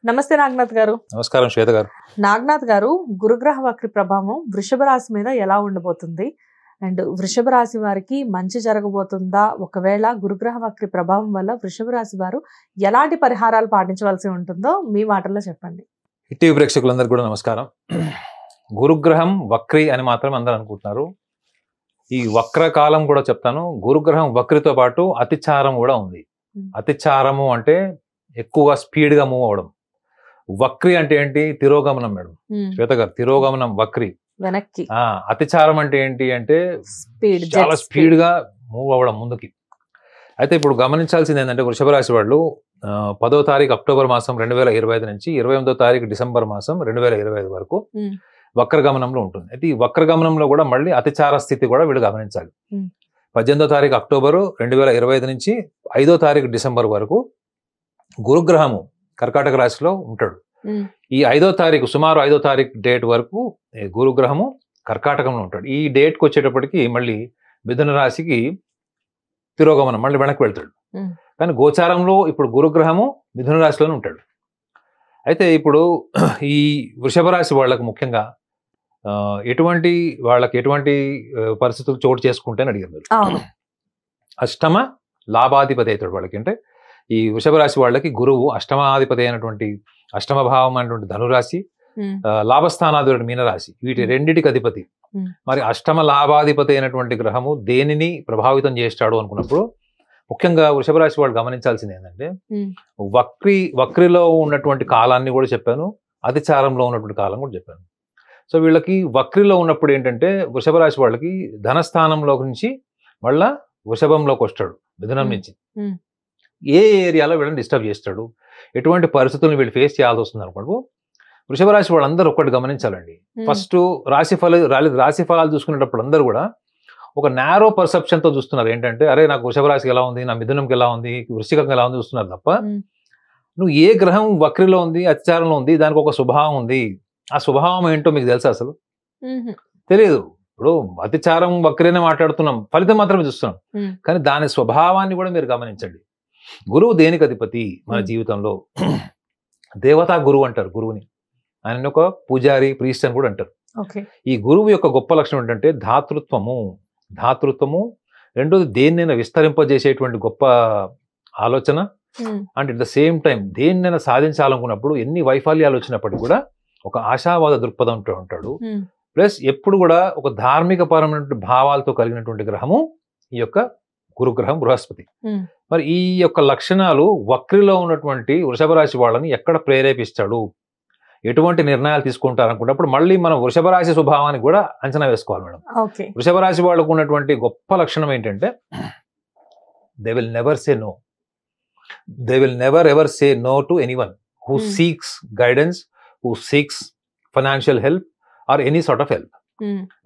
నమస్తే నాగనాథ్ గారు. నమస్కారం శ్వేత గారు. నాగనాథ్ గారు, గురుగ్రహ వక్రి ప్రభావం వృషభ రాశి మీద ఎలా ఉండబోతుంది? అండ్ వృషభ రాశి వారికి మంచి జరగబోతుందా? ఒకవేళ గురుగ్రహ వక్రి ప్రభావం వల్ల వృషభ రాశి వారు ఎలాంటి పరిహారాలు పాటించవలసి ఉంటుందో మీ మాటల్లో చెప్పండి. టీవీ ప్రేక్షకులందరికీ కూడా నమస్కారం. గురుగ్రహం వక్రి అని మాత్రం అందరూ అనుకుంటున్నారు. ఈ వక్రకాలం కూడా చెప్తాను. గురుగ్రహం వక్రితో పాటు అతిచారం కూడా ఉంది. అతిచారము అంటే ఎక్కువగా స్పీడ్గా మూవ్ అవడం. వక్రి అంటే ఏంటి? తిరోగమనం మేడం. శ్వేత గారు, తిరోగమనం వక్రి. వెనక్కి. అతిచారం అంటే ఏంటి అంటే చాలా స్పీడ్గా మూవ్ అవ్వడం ముందుకి. అయితే ఇప్పుడు గమనించాల్సింది ఏంటంటే వృషభ రాశి వాళ్ళు 10వ తారీఖు అక్టోబర్ మాసం 2025 నుంచి 28వ తారీఖు డిసెంబర్ మాసం 2025 వరకు వక్రగమనంలో ఉంటుంది. అయితే ఈ వక్రగమనంలో కూడా మళ్ళీ అతిచార స్థితి కూడా వీళ్ళు గమనించాలి. 18వ తారీఖు అక్టోబరు 2025 నుంచి 5వ తారీఖు డిసెంబర్ వరకు గురుగ్రహము కర్కాటక రాశిలో ఉంటాడు. ఈ 5వ తారీఖు సుమారు 5వ తారీఖు డేట్ వరకు గురుగ్రహము కర్కాటకంలో ఉంటాడు. ఈ డేట్కి వచ్చేటప్పటికి మళ్ళీ మిథున రాశికి తిరోగమనం, మళ్ళీ వెనక్కి వెళ్తాడు. కానీ గోచారంలో ఇప్పుడు గురుగ్రహము మిథున రాశిలోనే ఉంటాడు. అయితే ఇప్పుడు ఈ వృషభ రాశి వాళ్ళకు ముఖ్యంగా ఎటువంటి పరిస్థితులు చోటు చేసుకుంటే అడిగారు మీరు. అష్టమ లాభాధిపతి అవుతాడు వాళ్ళకి. అంటే ఈ వృషభ రాశి వాళ్ళకి గురువు అష్టమాధిపతి అయినటువంటి అష్టమ భావం అనేటువంటి ధనురాశి, లాభస్థానాధిపతి మీనరాశి, వీటి రెండిటికి అధిపతి. మరి అష్టమ లాభాధిపతి అయినటువంటి గ్రహము దేనిని ప్రభావితం చేస్తాడు అనుకున్నప్పుడు ముఖ్యంగా వృషభ రాశి వాళ్ళు గమనించాల్సింది ఏంటంటే వక్రిలో ఉన్నటువంటి కాలాన్ని కూడా చెప్పాను, అతిచారంలో ఉన్నటువంటి కాలం కూడా చెప్పాను. సో వీళ్ళకి వక్రిలో ఉన్నప్పుడు ఏంటంటే వృషభ రాశి వాళ్ళకి ధనస్థానంలో నుంచి మళ్ళా వృషభంలోకి వస్తాడు, మిథునం నుంచి. ఏ ఏరియాలో వీళ్ళని డిస్టర్బ్ చేస్తాడు, ఎటువంటి పరిస్థితులను వీళ్ళు ఫేస్ చేయాల్సి వస్తుంది అనుకోండి. వృషభ రాశి వాళ్ళందరూ ఒక్కటి గమనించాలండి. ఫస్ట్ రాశి ఫలాలు చూసుకునేటప్పుడు అందరూ కూడా ఒక నారో పర్సెప్షన్తో చూస్తున్నారు. ఏంటంటే అరే నాకు వృషభ రాశికి ఎలా ఉంది, నా మిథునంకి ఎలా ఉంది, వృశ్చికంకి ఎలా ఉంది చూస్తున్నారు తప్ప నువ్వు ఏ గ్రహం వక్రిలో ఉంది, అతిచారంలో ఉంది, దానికి ఒక స్వభావం ఉంది. ఆ స్వభావం ఏంటో మీకు తెలుసా? అసలు తెలియదు. ఇప్పుడు అతిచారం వక్రేనే మాట్లాడుతున్నాం, ఫలితం మాత్రమే చూస్తున్నాం. కానీ దాని స్వభావాన్ని కూడా మీరు గమనించండి. గురువు దేనికి అధిపతి మన జీవితంలో? దేవతా గురువు అంటారు గురువుని. ఆయన ఒక పూజారి, ప్రీస్ట్ అని కూడా అంటారు. ఈ గురువు యొక్క గొప్ప లక్షణం ఏంటంటే ధాతృత్వము, రెండోది దేన్నైనా విస్తరింపజేసేటువంటి గొప్ప ఆలోచన. And at the same time దేన్నైనా సాధించాలనుకున్నప్పుడు ఎన్ని వైఫల్యాలు వచ్చినప్పటికీ కూడా ఒక ఆశావాద దృక్పథం ఉంటాడు. ప్లస్ ఎప్పుడు కూడా ఒక ధార్మిక పరమైనటువంటి భావాలతో కలిగినటువంటి గ్రహము ఈ యొక్క గురుగ్రహం, బృహస్పతి. మరి ఈ యొక్క లక్షణాలు వక్రిలో ఉన్నటువంటి వృషభ రాశి వాళ్ళని ఎక్కడ ప్రేరేపిస్తాడు, ఎటువంటి నిర్ణయాలు తీసుకుంటారు అనుకున్నప్పుడు మళ్ళీ మనం వృషభ రాశి స్వభావానికి కూడా అంచనా వేసుకోవాలి మేడం. వృషభ రాశి వాళ్ళకు ఉన్నటువంటి గొప్ప లక్షణం ఏంటంటే they will never say no. They will never ever say no to anyone who seeks guidance, who seeks financial help or any sort of help.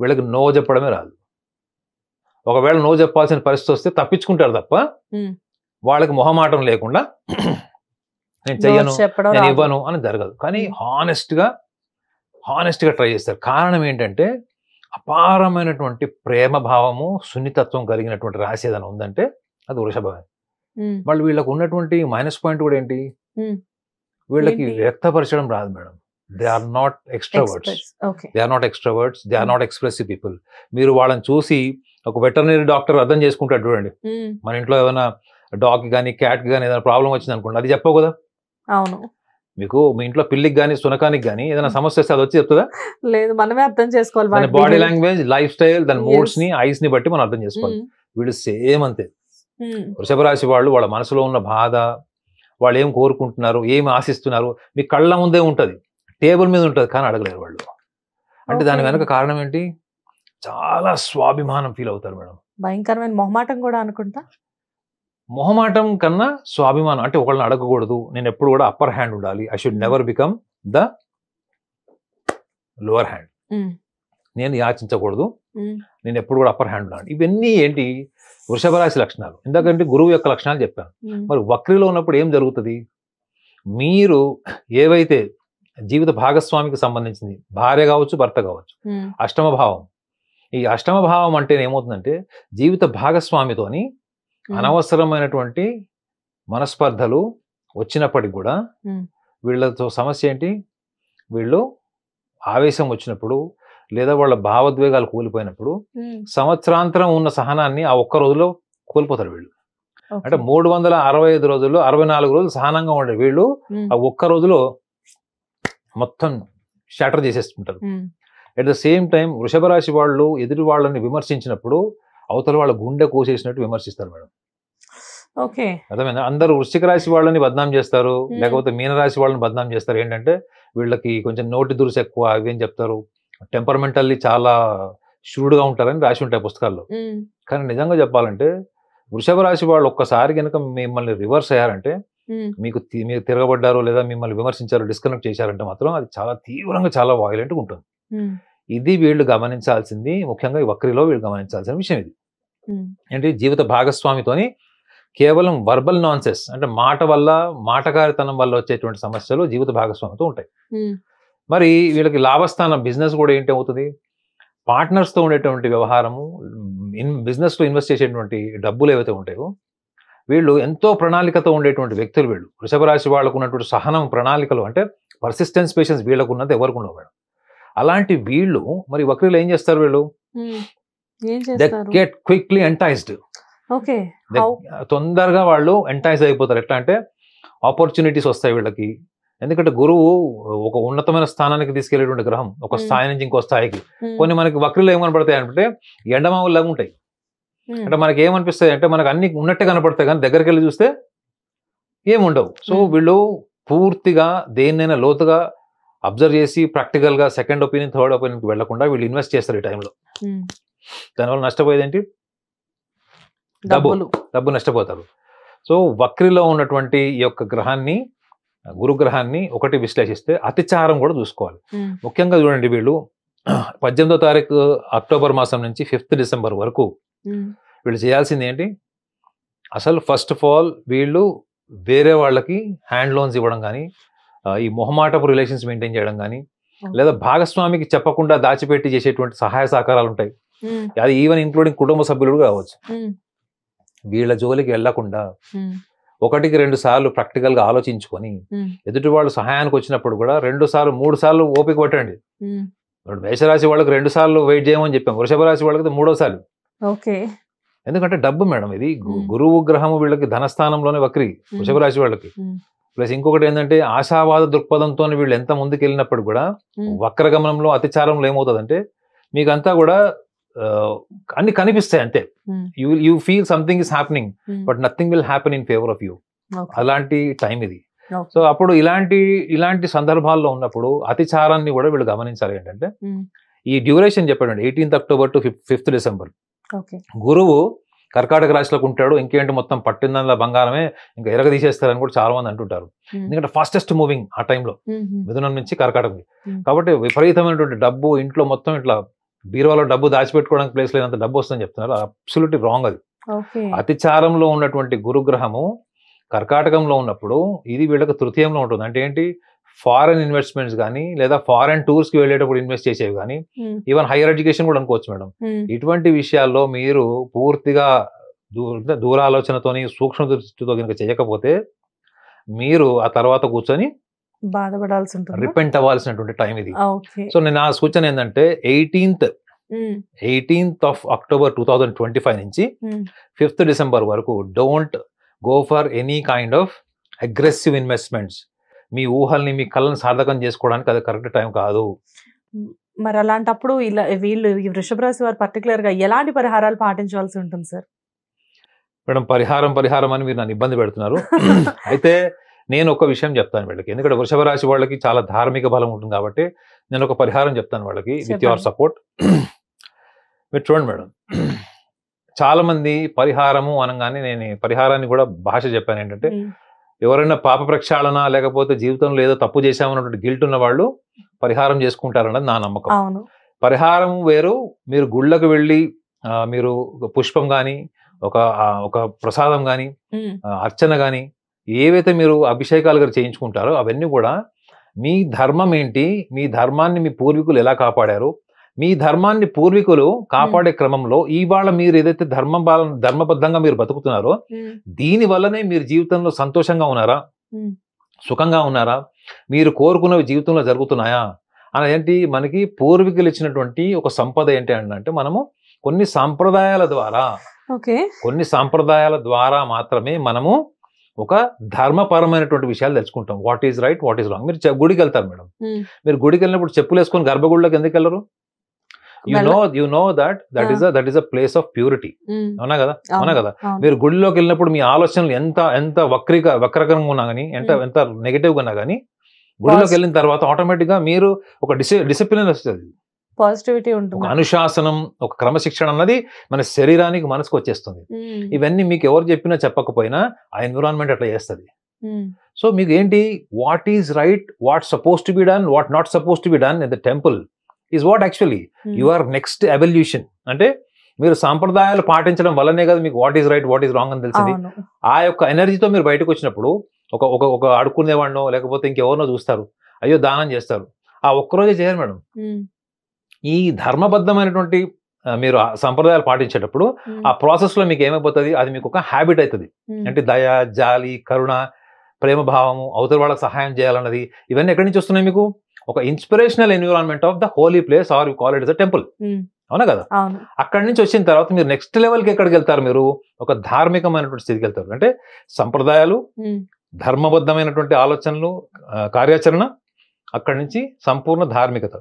వీళ్ళకి నో చెప్పడమే రాదు. ఒకవేళ నో చెప్పాల్సిన పరిస్థితి వస్తే తప్పించుకుంటారు తప్ప వాళ్ళకి మొహమాటం లేకుండా నేను చెయ్యను, నేను ఇవ్వను అని జరగదు. కానీ హానెస్ట్ గా ట్రై చేస్తారు. కారణం ఏంటంటే అపారమైనటువంటి ప్రేమ భావము, సున్నితత్వం కలిగినటువంటి రాశి ఏదైనా ఉందంటే అది వృషభమే. వాళ్ళు వీళ్ళకు ఉన్నటువంటి మైనస్ పాయింట్ కూడా ఏంటి? వీళ్ళకి వ్యక్తపరచడం రాదు madam. They are not extroverts. They are not expressive people. మీరు వాళ్ళని చూసి ఒక వెటర్నరీ డాక్టర్ అర్థం చేసుకుంటాడు చూడండి. మన ఇంట్లో ఏమైనా డాగ్ కానీ క్యాట్ కానీ ఏదైనా ప్రాబ్లం వచ్చింది అనుకోండి, అది చెప్పవు కదా. అవును. మీకు మీ ఇంట్లో పిల్లికి కానీ సునకానికి కానీ ఏదైనా సమస్య వస్తే అది వచ్చి చెప్తుందా? లేదు, మనమే అర్థం చేసుకోవాలి. దాని బాడీ లాంగ్వేజ్, లైఫ్ స్టైల్, దాని మూడ్స్ ని, ఐస్ ని బట్టి మనం అర్థం చేసుకోవాలి. వీళ్ళు సేమ్ అంతే. వృషభ రాశి వాళ్ళు వాళ్ళ మనసులో ఉన్న బాధ, వాళ్ళు ఏం కోరుకుంటున్నారు, ఏం ఆశిస్తున్నారు మీ కళ్ళ ముందే ఉంటది, టేబుల్ మీద ఉంటది, కానీ అడగలేరు వాళ్ళు. అంటే దాని వెనక కారణం ఏంటి? చాలా స్వాభిమానం ఫీల్ అవుతారు మేడం. భయంకరమైన మొహమాటం కూడా అనుకుంటా. మొహమాటం కన్నా స్వాభిమానం. అంటే ఒకళ్ళని అడగకూడదు, నేను ఎప్పుడు కూడా అప్పర్ హ్యాండ్ ఉండాలి. I should never become the lower hand. నేను యాచించకూడదు, నేను ఎప్పుడు కూడా అప్పర్ హ్యాండ్ ఉండాలి. ఇవన్నీ ఏంటి? వృషభ రాశి లక్షణాలు. ఎందుకంటే గురువు యొక్క లక్షణాలు చెప్పాను. మరి వక్రిలో ఉన్నప్పుడు ఏం జరుగుతుంది? మీరు ఏవైతే జీవిత భాగస్వామికి సంబంధించింది, భార్య కావచ్చు, భర్త కావచ్చు, అష్టమ భావం. ఈ అష్టమ భావం అంటే ఏమవుతుందంటే జీవిత భాగస్వామితోని అనవసరమైనటువంటి మనస్పర్ధలు వచ్చినప్పటికి కూడా వీళ్ళతో సమస్య ఏంటి, వీళ్ళు ఆవేశం వచ్చినప్పుడు లేదా వాళ్ళ భావోద్వేగాలు కూలిపోయినప్పుడు సంవత్సరాంతరం ఉన్న సహనాన్ని ఆ ఒక్క రోజులో కోల్పోతారు వీళ్ళు. అంటే 365 రోజుల్లో 64 రోజులు సహనంగా ఉండే వీళ్ళు ఆ ఒక్క రోజులో మొత్తం షాటర్ చేసేస్తుంటారు. అట్ ద సేమ్ టైం వృషభ రాశి వాళ్ళు ఎదుటి వాళ్ళని విమర్శించినప్పుడు అవతల వాళ్ళ గుండె కోసేసినట్టు విమర్శిస్తారు మేడం. ఓకే, అర్థమైందా? అందరూ వృశ్చిక రాశి వాళ్ళని బద్నాం చేస్తారు, లేకపోతే మీనరాశి వాళ్ళని బద్నాం చేస్తారు. ఏంటంటే వీళ్ళకి కొంచెం నోటి దురుసు ఎక్కువ, అవి ఏం చెప్తారు, టెంపర్మెంటల్లీ చాలా షూడ్గా ఉంటారని రాసి ఉంటాయి పుస్తకాల్లో. కానీ నిజంగా చెప్పాలంటే వృషభ రాశి వాళ్ళు ఒక్కసారి కనుక మిమ్మల్ని రివర్స్ అయ్యారంటే, మీరు తిరగబడ్డారు లేదా మిమ్మల్ని విమర్శించారు, డిస్కనెక్ట్ చేశారంటే మాత్రం అది చాలా తీవ్రంగా చాలా వాయిలెంట్గా ఉంటుంది. ఇది వీళ్ళు గమనించాల్సింది, ముఖ్యంగా ఈ వక్రిలో వీళ్ళు గమనించాల్సిన విషయం ఇది. ఏంటి, జీవిత భాగస్వామితోని కేవలం వర్బల్ నాన్సెస్ అంటే మాట వల్ల, మాటకారితనం వల్ల వచ్చేటువంటి సమస్యలు జీవిత భాగస్వామితో ఉంటాయి. మరి వీళ్ళకి లాభస్థానం బిజినెస్ కూడా ఏంటి అవుతుంది, పార్ట్నర్స్తో ఉండేటువంటి వ్యవహారము, బిజినెస్లో ఇన్వెస్ట్ చేసేటువంటి డబ్బులు ఏవైతే ఉంటాయో వీళ్ళు ఎంతో ప్రణాళికతో ఉండేటువంటి వ్యక్తులు వీళ్ళు. వృషభ రాశి వాళ్ళకు ఉన్నటువంటి సహనం, ప్రణాళికలు అంటే పర్సిస్టెన్స్, పేషెన్స్ వీళ్ళకు ఉన్నది ఎవరికి ఉండవు మేడం. అలాంటి వీళ్ళు మరి వక్రీలు ఏం చేస్తారు, వీళ్ళు దే గెట్ క్విక్లీ ఎంటైజ్డ్. తొందరగా వాళ్ళు ఎంటైజ్ అయిపోతారు. ఎట్లా అంటే ఆపర్చునిటీస్ వస్తాయి వీళ్ళకి. ఎందుకంటే గురువు ఒక ఉన్నతమైన స్థానానికి తీసుకెళ్లేటువంటి గ్రహం, ఒక స్థాయి నుంచి ఇంకో స్థాయికి. కొన్ని మనకి వక్రీలు ఏమనపడతాయి అంటే ఎండమావులాగా ఉంటాయి. అంటే మనకి ఏమనిపిస్తాయి అంటే మనకు అన్ని ఉన్నట్టే కనపడతాయి, కానీ దగ్గరికి వెళ్ళి చూస్తే ఏముండవు. సో వీళ్ళు పూర్తిగా దేన్నైనా లోతుగా అబ్జర్వ్ చేసి ప్రాక్టికల్గా సెకండ్ ఒపీనియన్, థర్డ్ ఒపీనియన్కి వెళ్లకుండా వీళ్ళు ఇన్వెస్ట్ చేస్తారు ఈ టైంలో. దానివల్ల నష్టపోయేది ఏంటి, డబ్బు నష్టపోతారు. సో వక్రిలో ఉన్నటువంటి ఈ యొక్క గ్రహాన్ని, గురుగ్రహాన్ని ఒకటి విశ్లేషిస్తే అతిచారం కూడా చూసుకోవాలి. ముఖ్యంగా చూడండి, వీళ్ళు 18వ తారీఖు అక్టోబర్ మాసం నుంచి 5th డిసెంబర్ వరకు వీళ్ళు చేయాల్సింది ఏంటి, అసలు ఫస్ట్ ఆఫ్ ఆల్ వీళ్ళు వేరే వాళ్ళకి హ్యాండ్ లోన్స్ ఇవ్వడం కానీ, ఈ మొహమాటపు రిలేషన్స్ మెయింటైన్ చేయడం కానీ, లేదా భాగస్వామికి చెప్పకుండా దాచిపెట్టి చేసేటువంటి సహాయ సహకారాలు ఉంటాయి. అది ఈవెన్ ఇంక్లూడింగ్ కుటుంబ సభ్యులు కావచ్చు. వీళ్ళ జోలికి వెళ్లకుండా 1-2 సార్లు ప్రాక్టికల్ గా ఆలోచించుకొని ఎదుటి వాళ్ళు సహాయానికి వచ్చినప్పుడు కూడా 2 సార్లు 3 సార్లు ఓపిక పట్టండి. మేషరాశి వాళ్ళకి 2 సార్లు వెయిట్ చేయమని చెప్పాం, వృషభ రాశి వాళ్ళకి 3వ సార్లు. ఎందుకంటే డబ్బు మేడం, ఇది గురువు గ్రహము వీళ్ళకి ధనస్థానంలోనే వక్రి వృషభ రాశి వాళ్ళకి. ప్లస్ ఇంకొకటి ఏంటంటే ఆశావాద దృక్పథంతో వీళ్ళు ఎంత ముందుకు వెళ్ళినప్పుడు కూడా వక్రగమనంలో, అతిచారంలో ఏమవుతుందంటే మీకంతా కూడా అన్ని కనిపిస్తాయి అంతే. You feel something is happening but nothing will happen in favour of you. అలాంటి టైం ఇది. సో అప్పుడు ఇలాంటి సందర్భాల్లో ఉన్నప్పుడు అతిచారాన్ని కూడా వీళ్ళు గమనించాలి. ఏంటంటే ఈ డ్యూరేషన్ చెప్పాడండి 18th October to 5th December. గురువు కర్కాటక రాశిలోకి ఉంటాడు. ఇంకేంటి మొత్తం పట్టిందల్లా బంగారమే, ఇంకా ఎరగ తీసేస్తారని కూడా చాలా మంది అంటుంటారు. ఎందుకంటే ఫాస్టెస్ట్ మూవింగ్ ఆ టైంలో మిథునం నుంచి కర్కాటకం. కాబట్టి విపరీతమైనటువంటి డబ్బు ఇంట్లో మొత్తం ఇట్లా బీరువాలో డబ్బు దాచిపెట్టుకోవడానికి ప్లేస్ లేనంత డబ్బు వస్తుందని చెప్తున్నారు. అబ్సల్యూట్లీ రాంగ్ అది. అతిచారంలో ఉన్నటువంటి గురుగ్రహము కర్కాటకంలో ఉన్నప్పుడు ఇది వీళ్ళకి తృతీయంలో ఉంటుంది. అంటే ఏంటి, ఫారెన్ ఇన్వెస్ట్మెంట్స్ కానీ లేదా ఫారెన్ టూర్స్ కి వెళ్ళేటప్పుడు ఇన్వెస్ట్ చేసేవి కానీ, ఈవెన్ హైయర్ ఎడ్యుకేషన్ కూడా అనుకోవచ్చు మేడం. ఇటువంటి విషయాల్లో మీరు పూర్తిగా దూరాలోచనతోని సూక్ష్మ దృష్టితో కనుక చేయకపోతే మీరు ఆ తర్వాత కూర్చొని బాధపడాల్సి ఉంటుంది, రిపెంట్ అవ్వాల్సినటువంటి టైం ఇది. సో నేను ఆ సూచన ఏంటంటే 18th of October 2025 నుంచి 5th డిసెంబర్ వరకు don't go for any kind of aggressive investments. మీ ఊహల్ని, మీ కళ్ళని సార్థకం చేసుకోవడానికి అది కరెక్ట్ టైం కాదు. మరి అలాంటప్పుడు ఇలా వీళ్ళు ఈ వృషభ రాశి వారు పర్టికులర్ గా ఎలాంటి పరిహారాలు పాటించాల్సి ఉంటుంది సార్? మేడం పరిహారం అని మీరు నన్ను ఇబ్బంది పెడుతున్నారు. అయితే నేను ఒక విషయం చెప్తాను వీళ్ళకి, ఎందుకంటే వృషభ రాశి వాళ్ళకి చాలా ధార్మిక బలం ఉంటుంది కాబట్టి నేను ఒక పరిహారం చెప్తాను వాళ్ళకి విత్ యువర్ సపోర్ట్. మీరు చూడండి మేడం, చాలా మంది పరిహారము అనగానే నేను పరిహారాన్ని కూడా భాష చెప్పాను. ఏంటంటే ఎవరైనా పాప ప్రక్షాళన లేకపోతే జీవితంలో ఏదో తప్పు చేశామన్నటువంటి గిల్ట్ ఉన్న వాళ్ళు పరిహారం చేసుకుంటారన్నది నా నమ్మకం. పరిహారం వేరు, మీరు గుళ్ళకు వెళ్ళి మీరు పుష్పం కానీ ఒక ప్రసాదం కానీ అర్చన కానీ ఏవైతే మీరు అభిషేకాలు గారు చేయించుకుంటారో అవన్నీ కూడా మీ ధర్మం ఏంటి, మీ ధర్మాన్ని మీ పూర్వీకులు ఎలా కాపాడారు, మీ ధర్మాన్ని పూర్వీకులు కాపాడే క్రమంలో ఇవాళ మీరు ఏదైతే ధర్మబద్ధంగా మీరు బతుకుతున్నారో దీని వల్లనే మీరు జీవితంలో సంతోషంగా ఉన్నారా, సుఖంగా ఉన్నారా, మీరు కోరుకున్నవి జీవితంలో జరుగుతున్నాయా అనేది ఏంటి, మనకి పూర్వీకులు ఇచ్చినటువంటి ఒక సంపద ఏంటి అంటే మనము కొన్ని సాంప్రదాయాల ద్వారా మాత్రమే మనము ఒక ధర్మపరమైనటువంటి విషయాలు తెలుసుకుంటాం. What is right, what is wrong. మీరు గుడికి వెళ్తారు మేడం, మీరు గుడికి వెళ్ళినప్పుడు చెప్పులు వేసుకొని గర్భగుడిలోకి ఎందుకు వెళ్ళరు? You know that is a place of purity. అవునా కదా. మీరు గుడిలోకి వెళ్ళినప్పుడు మీ ఆలోచనలు ఎంత వక్రకంగా ఉన్నా కానీ, ఎంత నెగటివ్ గా ఉన్నా కానీ, గుడిలోకి వెళ్ళిన తర్వాత ఆటోమేటిక్ గా మీరు ఒక డిసిప్లిన్ వస్తుంది, పాజిటివిటీ ఉంటుంది, ఒక అనుశాసనం, ఒక క్రమశిక్షణ అన్నది మన శరీరానికి మనసుకు వచ్చేస్తుంది. ఇవన్నీ మీకు ఎవరు చెప్పినా చెప్పకపోయినా ఆ ఎన్విరాన్మెంట్ అట్లా చేస్తుంది. సో మీకు ఏంటి, what is right, what suppose to be done, what not suppose to be done in the temple is what actually your next evolution. అంటే మీరు సాంప్రదాయాలు పాటించడం వల్లనే కదా మీకు what is right, what is wrong అని తెలిసింది. ఆ యొక్క ఎనర్జీతో మీరు బయటకు వచ్చినప్పుడు ఒక అడుక్కునేవాడినో లేకపోతే ఇంకెవరినో చూస్తారు, అయ్యో దానం చేస్తారు. ఆ ఒక్కరోజే చేయరు మేడం. ఈ ధర్మబద్ధమైనటువంటి మీరు సంప్రదాయాలు పాటించేటప్పుడు ఆ ప్రాసెస్ లో మీకు ఏమైపోతుంది, అది మీకు ఒక హ్యాబిట్ అవుతుంది. అంటే దయ, జాలి, కరుణ, ప్రేమ భావము, అవతల వాళ్ళకి సహాయం చేయాలన్నది, ఇవన్నీ ఎక్కడి నుంచి వస్తున్నాయి? మీకు ఒక inspirational environment of the holy place, or you call it as a temple. అవునా కదా. అక్కడి నుంచి వచ్చిన తర్వాత మీరు నెక్స్ట్ లెవెల్కి ఎక్కడికి వెళ్తారు? మీరు ఒక ధార్మికమైనటువంటి స్థితికి వెళ్తారు. అంటే సంప్రదాయాలు, ధర్మబద్ధమైనటువంటి ఆలోచనలు, కార్యాచరణ, అక్కడి నుంచి సంపూర్ణ ధార్మికత.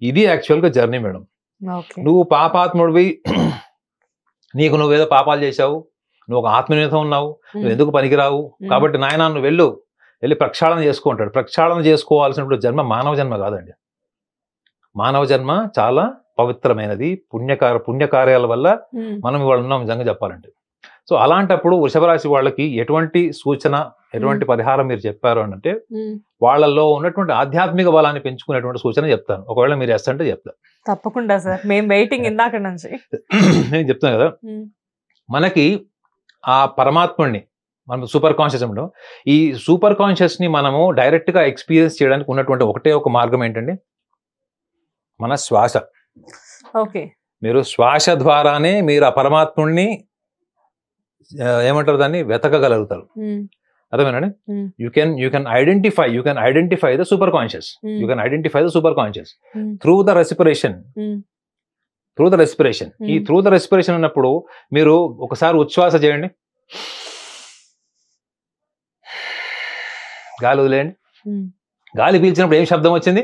ఇది యాక్చువల్ గా జర్నీ మేడం. నువ్వు పాపాత్ముడివి, నీకు నువ్వేదో పాపాలు చేశావు, నువ్వు ఒక ఆత్మీయత ఉన్నావు, నువ్వు ఎందుకు పనికిరావు, కాబట్టి నాయన నువ్వు వెళ్ళి ప్రక్షాళన చేసుకుంటాడు. ప్రక్షాళన చేసుకోవాల్సినప్పుడు జన్మ మానవ జన్మ కాదండి. మానవ జన్మ చాలా పవిత్రమైనది. పుణ్యకార్యాల వల్ల మనం ఇవాళ ఉన్నాం నిజంగా చెప్పాలంటే. సో అలాంటప్పుడు వృషభ రాశి వాళ్ళకి ఎటువంటి సూచన, ఎటువంటి పరిహారం మీరు చెప్పారు అని అంటే, వాళ్ళల్లో ఉన్నటువంటి ఆధ్యాత్మిక బలాన్ని పెంచుకునేటువంటి సూచన చెప్తాను. ఒకవేళ మీరు ఎస్ అంటే చెప్తాను. తప్పకుండా సార్, మేము వెయిటింగ్ ఇందాక నుంచి. నేను చెప్తాను కదా, మనకి ఆ పరమాత్ముడిని మనం సూపర్ కాన్షియస్ అంటాం. ఈ సూపర్ కాన్షియస్ ని మనము డైరెక్ట్ గా ఎక్స్పీరియన్స్ చేయడానికి ఉన్నటువంటి ఒకటే ఒక మార్గం ఏంటండి, మన శ్వాస. ఓకే, మీరు శ్వాస ద్వారానే మీరు ఆ పరమాత్ముడిని ఏమంటారు, దాన్ని వెతకగలుగుతారు. అర్థమేనండి. You can identify the super conscious. You can identify the super conscious through the respiration. ఈ త్రూ ద రెస్పిరేషన్ అన్నప్పుడు మీరు ఒకసారి ఉచ్ఛ్వాస చేయండి, గాలి వదిలేయండి. గాలి పీల్చినప్పుడు ఏం శబ్దం వచ్చింది?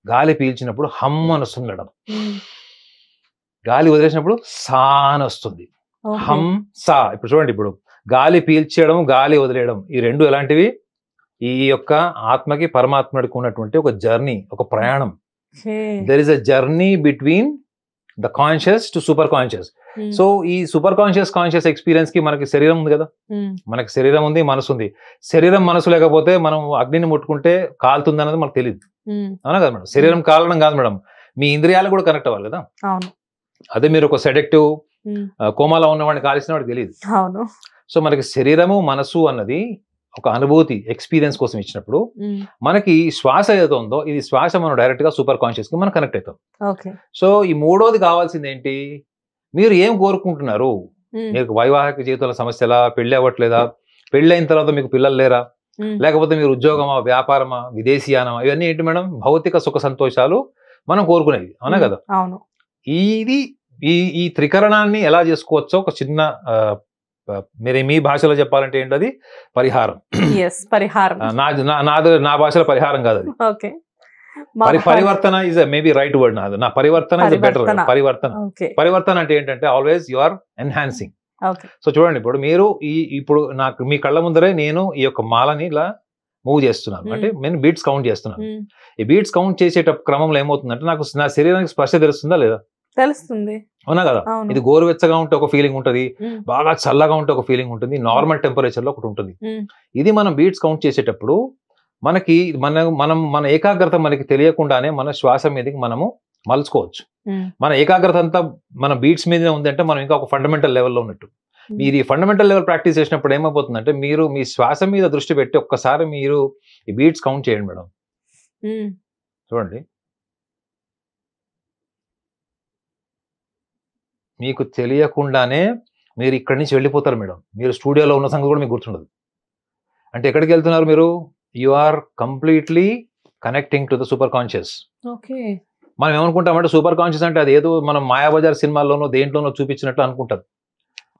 గాలి పీల్చినప్పుడు హమ్ అని వస్తుంది మేడం. గాలి వదిలేసినప్పుడు సా అని వస్తుంది. హమ్ సా. ఇప్పుడు చూడండి, ఇప్పుడు గాలి పీల్చేయడం, గాలి వదిలేయడం, ఈ రెండు ఎలాంటివి? ఈ యొక్క ఆత్మకి పరమాత్మకి ఉన్నటువంటి ఒక జర్నీ, ఒక ప్రయాణం. There is a journey between the conscious to super conscious. So ఈ సూపర్ కాన్షియస్ ఎక్స్పీరియన్స్ కి మనకి శరీరం ఉంది కదా, మనకి శరీరం ఉంది, మనసు ఉంది. శరీరం మనసు లేకపోతే మనం అగ్నిని ముట్టుకుంటే కాలుతుంది అన్నది మనకు తెలియదు. అవునా కదా మేడం. శరీరం కాలడం కాదు మేడం, మీ ఇంద్రియాలు కూడా కనెక్ట్ అవ్వాలి కదా. అదే మీరు ఒక సెడక్టివ్ కోమాలో ఉన్నవాడిని కాల్చిన వాడికి తెలియదు. సో మనకి శరీరము, మనసు అన్నది ఒక అనుభూతి, ఎక్స్పీరియన్స్ కోసం ఇచ్చినప్పుడు మనకి శ్వాస ఏదో ఉందో, ఇది శ్వాస మనం డైరెక్ట్ గా సూపర్ కాన్షియస్ కి మనం కనెక్ట్ అవుతాం. సో ఈ మూడోది కావాల్సింది ఏంటి, మీరు ఏం కోరుకుంటున్నారు? మీకు వైవాహిక జీవితంలో సమస్యలా, పెళ్లి అవ్వట్లేదా, పెళ్లి అయిన తర్వాత మీకు పిల్లలు లేరా, లేకపోతే మీరు ఉద్యోగమా, వ్యాపారమా, విదేశీయానమా, ఇవన్నీ ఏంటి మేడం? భౌతిక సుఖ సంతోషాలు మనం కోరుకునేవి. అవునా కదా. ఇది ఈ త్రికరణాన్ని ఎలా చేసుకోవచ్చో ఒక చిన్న మీ భాషలో చెప్పాలంటే ఏంటది? పరిహారం. నా భాషలో పరిహారం కాదు అది. పరివర్తన ఇస్ మేబీ రైట్ వర్డ్. నా పరివర్తన ఇస్ బెటర్. పరివర్తన అంటే ఏంటంటే always you are enhancing. So చూడండి, ఇప్పుడు మీరు ఇప్పుడు నాకు మీ కళ్ళ ముందరే నేను ఈ యొక్క మాలని ఇలా మూవ్ చేస్తున్నాను, అంటే నేను బీట్స్ కౌంట్ చేస్తున్నాను. ఈ బీట్స్ కౌంట్ చేసేట క్రమంలో ఏమవుతుందంటే నాకు నా శరీరానికి స్పర్శ తెలుస్తుందా లేదా? తెలుస్తుంది. అవునా కదా. ఇది గోరువెచ్చగా ఉంటే ఒక ఫీలింగ్ ఉంటుంది, బాగా చల్లగా ఉంటే ఒక ఫీలింగ్ ఉంటుంది, నార్మల్ టెంపరేచర్ లో ఒకటి ఉంటుంది. ఇది మనం బీట్స్ కౌంట్ చేసేటప్పుడు మనకి మన ఏకాగ్రత మనకి తెలియకుండానే మన శ్వాస మీదకి మనము మలుచుకోవచ్చు. మన ఏకాగ్రత అంతా మన బీట్స్ మీదనే ఉంది అంటే మనం ఇంకా ఒక ఫండమెంటల్ లెవెల్లో ఉన్నట్టు. మీరు ఈ ఫండమెంటల్ లెవెల్ ప్రాక్టీస్ చేసినప్పుడు ఏమైపోతుందంటే మీరు మీ శ్వాస మీద దృష్టి పెట్టి ఒక్కసారి మీరు ఈ బీట్స్ కౌంట్ చేయండి మేడం. చూడండి, మీకు తెలియకుండానే మీరు ఇక్కడి నుంచి వెళ్ళిపోతారు మేడం. మీరు స్టూడియోలో ఉన్న సంగతి కూడా మీకు గుర్తుండదు. అంటే ఎక్కడికి వెళ్తున్నారు మీరు? You are completely connecting to the super conscious. Okay. మనం ఏమనుకుంటామంటే సూపర్ కాన్షియస్ అంటే అది ఏదో మనం మాయాబజార్ సినిమాల్లోనో దేంట్లోనో చూపించినట్లు అనుకుంటారు.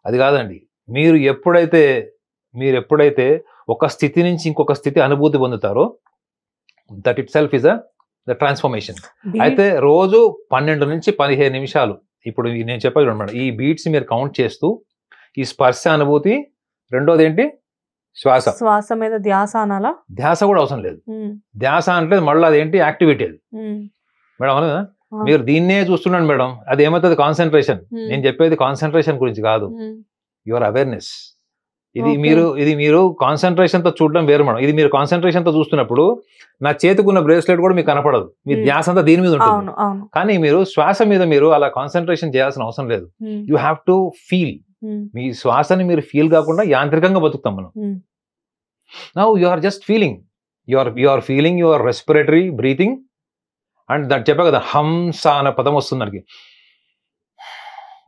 అది కాదండి. మీరు ఎప్పుడైతే ఒక స్థితి నుంచి ఇంకొక స్థితి అనుభూతి పొందుతారో that itself is the transformation. అయితే రోజు 12 నుంచి 15 నిమిషాలు ఇప్పుడు నేను చెప్పాను అనమాట, ఈ బీట్స్ మీరు కౌంట్ చేస్తూ ఈ స్పర్శ అనుభూతి, రెండోది ఏంటి శ్వాస మీద ధ్యాస అనాలా? ధ్యాస కూడా అవసరం లేదు. ధ్యాస అంటే మళ్ళీ అదేంటి యాక్టివిటీ అది మేడం. అవునా? మీరు దీన్నే చూస్తున్నాను మేడం, అది ఏమవుతుంది కాన్సన్ట్రేషన్. నేను చెప్పేది కాన్సన్ట్రేషన్ గురించి కాదు, యువర్ అవేర్నెస్. ఇది మీరు కాన్సన్ట్రేషన్ తో చూడడం వేరు మేడం. ఇది మీరు కాన్సన్ట్రేషన్ తో చూస్తున్నప్పుడు నా చేతికున్న బ్రేస్లెట్ కూడా మీకు కనపడదు, మీ ధ్యాస అంతా దీని మీద ఉంటుంది. కానీ మీరు శ్వాస మీద మీరు అలా కాన్సన్ట్రేషన్ చేయాల్సిన అవసరం లేదు. You have to feel. మీ శ్వాసని మీరు ఫీల్ కాకుండా యాంత్రికంగా బతుకుతాం మనం. Now you are just feeling, you are feeling your respiratory breathing. And that చెప్పా కదా, హంస అనే పదం వస్తుంది దానికి.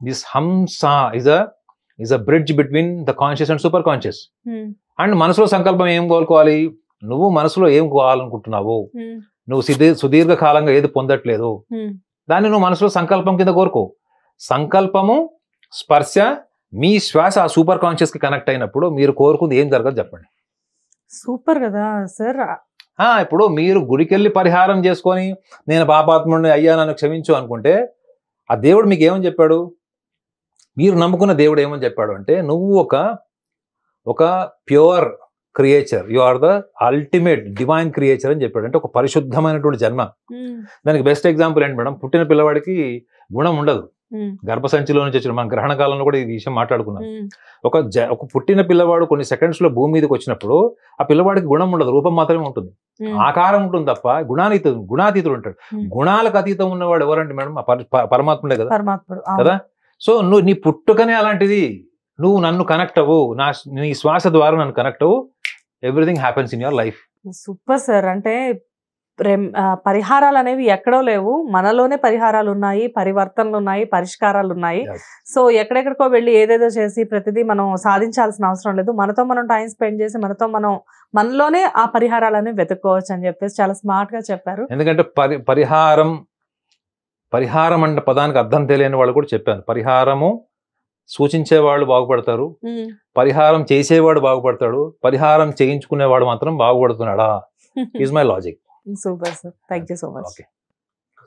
దిస్ హంస is a bridge between the conscious and super conscious. And మనసులో సంకల్పం ఏం కోరుకోవాలి? నువ్వు మనసులో ఏం కోవాలనుకుంటున్నావు, నువ్వు సుదీర్ఘ కాలంగా ఏది పొందట్లేదు, దాన్ని నువ్వు మనసులో సంకల్పం కింద కోరుకో. సంకల్పము, స్పర్శ, మీ శ్వాస ఆ సూపర్ కాన్షియస్ కి కనెక్ట్ అయినప్పుడు మీరు కోరుకుంది ఏం జరగదు చెప్పండి. సూపర్ కదా సార్. ఇప్పుడు మీరు గుడికెళ్ళి పరిహారం చేసుకొని నేను పాపాత్ముడిని అయ్యా నన్ను క్షమించు అనుకుంటే ఆ దేవుడు మీకు ఏమని చెప్పాడు? మీరు నమ్ముకున్న దేవుడు ఏమని చెప్పాడు అంటే, నువ్వు ఒక pure creature, you are the ultimate divine creature అని చెప్పాడు. అంటే ఒక పరిశుద్ధమైనటువంటి జన్మ. దానికి బెస్ట్ ఎగ్జాంపుల్ ఏంటి మేడం? పుట్టిన పిల్లవాడికి గుణం ఉండదు. గర్భసంచిలో నుంచి వచ్చిన మన గ్రహణ కాలంలో కూడా ఈ విషయం మాట్లాడుకున్నాం. ఒక పుట్టిన పిల్లవాడు కొన్ని సెకండ్స్ లో భూమి మీదకి వచ్చినప్పుడు ఆ పిల్లవాడికి గుణం ఉండదు, రూపం మాత్రమే ఉంటుంది, ఆకారం ఉంటుంది తప్ప గుణాతీతుడు ఉంటాడు. గుణాలకు అతీతం ఉన్నవాడు ఎవరంటే మేడం? పరమాత్ముడే కదా. కదా. సో నీ పుట్టుకనే అలాంటిది. నువ్వు నన్ను కనెక్ట్ అవ్వు, నీ శ్వాస ద్వారా నన్ను కనెక్ట్ అవ్వు, everything happens in your life. Super sir. అంటే పరిహారాలు అనేవి ఎక్కడో లేవు, మనలోనే పరిహారాలు ఉన్నాయి, పరివర్తనలు ఉన్నాయి, పరిష్కారాలు ఉన్నాయి. సో ఎక్కడెక్కడికో వెళ్ళి ఏదేదో చేసి ప్రతిదీ మనం సాధించాల్సిన అవసరం లేదు. మనతో మనం టైం స్పెండ్ చేసి మనలోనే ఆ పరిహారాలను వెతుక్కోవచ్చు అని చెప్పేసి చాలా స్మార్ట్ గా చెప్పారు. ఎందుకంటే పరిహారం అన్న పదానికి అర్థం తెలియని వాళ్ళు కూడా చెప్పాను. పరిహారము సూచించేవాళ్ళు బాగుపడతారు, పరిహారం చేసేవాడు బాగుపడతాడు, పరిహారం చేయించుకునేవాడు మాత్రం బాగుపడుతున్నాడా? Is my logic. Super sir. Thank you so much.